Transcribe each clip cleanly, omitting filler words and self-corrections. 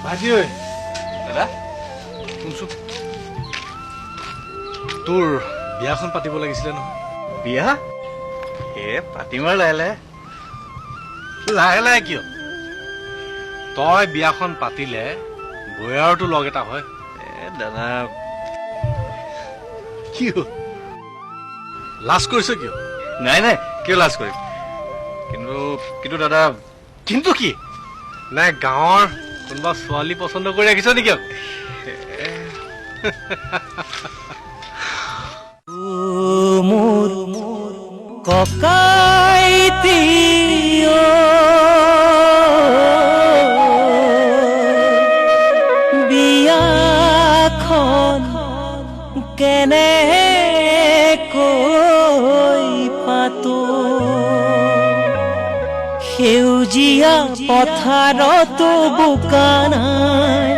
ভাইটি ঐ দাদা শুনচোন তোৰ বিয়াখন পাতিব লাগিছিলে নহয় বিয়া পাতিম আৰু লাহে লাহে লাহে লাহে কিয় তই বিয়াখন পাতিলে বয়াৰতো লগ এটা হয় দাদা কি হ'ল লাজ কৰিছ কিয় নাই নাই কিয় লাজ কৰিম কিন্তু দাদা কিন্তু কি নাই গাঁৱৰ কোনোবা ছোৱালী পচন্দ কৰি ৰাখিছ নেকি আকৌ মোৰ ককাইতি বিয়াখন কেনেকৈ পাতো সেউজীয়া পথাৰতো বোকা নাই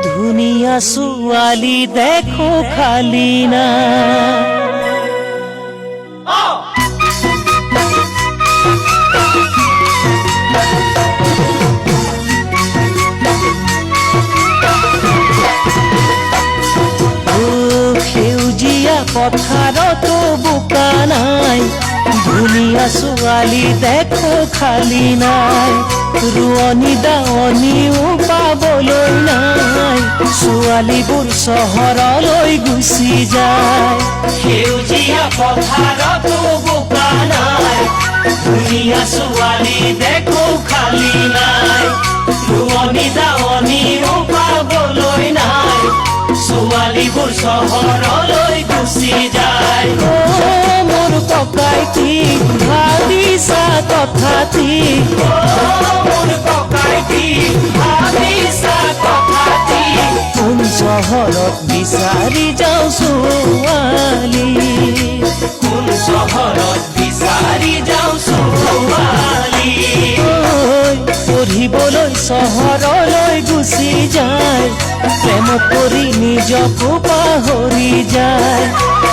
ধুনীয়া ছোৱালী দেখো খালি না সেউজীয়া পথাৰতো বোকা নাই ধুনীয়া ছোৱালী দেখো খালি নাই ৰোৱনী দাৱনীও পাবলৈ নাই ছোৱালীবোৰ চহৰলৈ গুচি যায় সেউজীয়া পথাৰতো বোকা নাই ধুনীয়া ছোৱালী দেখো খালি নাই ৰোৱনী দাৱনীও পাবলৈ নাই ছোৱালীবোৰ চহৰলৈ গুচি যায় মোৰ ককাইটি ভাবিছা কথাটি মোৰ ককাইটি ভাবিছা কথাটি কোন চহৰত বিচাৰি যাওঁ ছোৱালী কোন চহৰত বিচাৰি যাওঁ ছোৱালী পঢ়িবলৈ চহৰলৈ গুচি যায় প্ৰেমত পৰি নিজকো পাহৰি যায়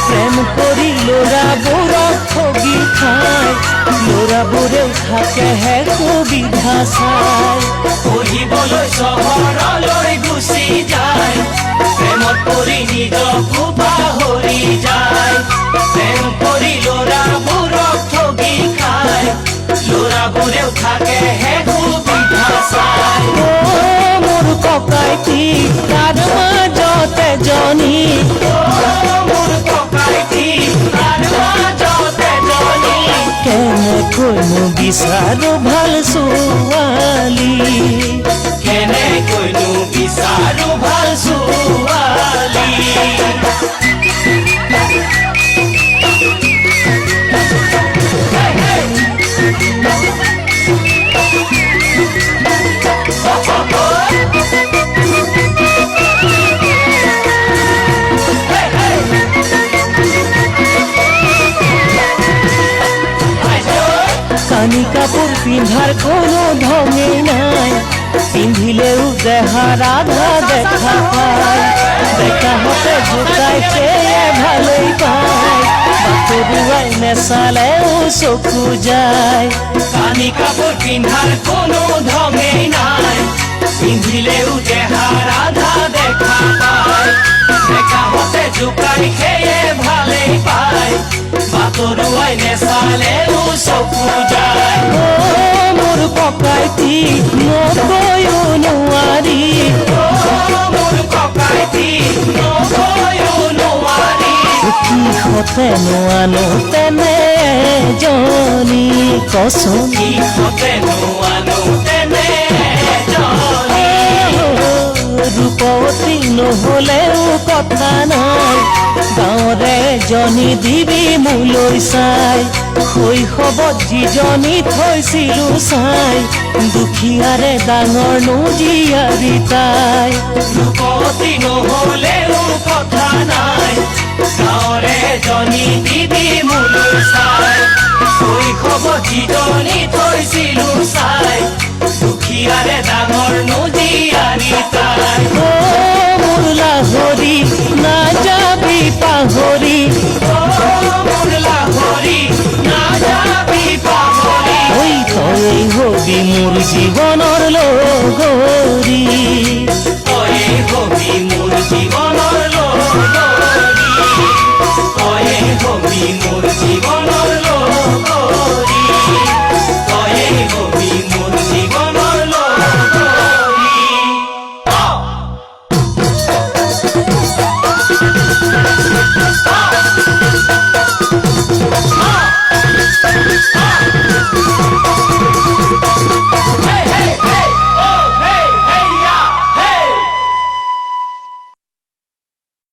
প্ৰেম কৰি ল'ৰাবোৰক ঠগি খায় ল'ৰাবোৰেও থাকেহে সুবিধা চাই পঢ়িবলৈ চহৰলৈ গুচি যায় প্ৰেমত পৰি নিজকো পাহৰি যায় প্ৰেম কৰি ল'ৰাবোৰক ঠগি খায় ল'ৰাবোৰেও থাকেহে সুবিধা চাই মোৰ ককাইটি তাৰ মাজতে জনী মোৰ ককাইটি তাৰ মাজতে জনী কেনেকৈনো বিচাৰো ভাল ছোৱালী কেনেকৈনো বিচাৰো ভাল ছোৱালী কানি কাপোৰ পিন্ধাৰ কোনো ঢঙেই নাই পিন্ধিলেও দেহা ৰাধা দেখা পায় ডেকাহঁতে জোকাই সেয়ে ভালেই পায় বাতৰুৱাই নেচালেও চকু যায় কানি কাপোৰ পিন্ধাৰ কোনো ঢঙেই নাই পিন্ধিলেও দেহা ৰাধা দেখা পায় ডেকাহঁতে জোকাই সেয়ে ভালেই পায় বাতৰুৱাই নেচালেও চকু যায় মোৰ ককাইটি নকৈও নোৱাৰি মোৰ ককাইটি নকৈও নোৱাৰি কিহতে নোৱানো তেনে জনী কচোন কিহতে নোৱানো তেনে জনী ৰূপৱতী নহলেও কথা নাই গাঁৱৰে জনী দিবি মোলৈ চাই শৈশৱত যিজনী থৈছিলো চাই দুখীয়াৰে ডাঙৰ জীয়াৰী তাই ৰূপৱতী নহলেও কথা নাই গাঁৱৰে জনী দিবি মোলৈ চাই শৈশৱত যিজনী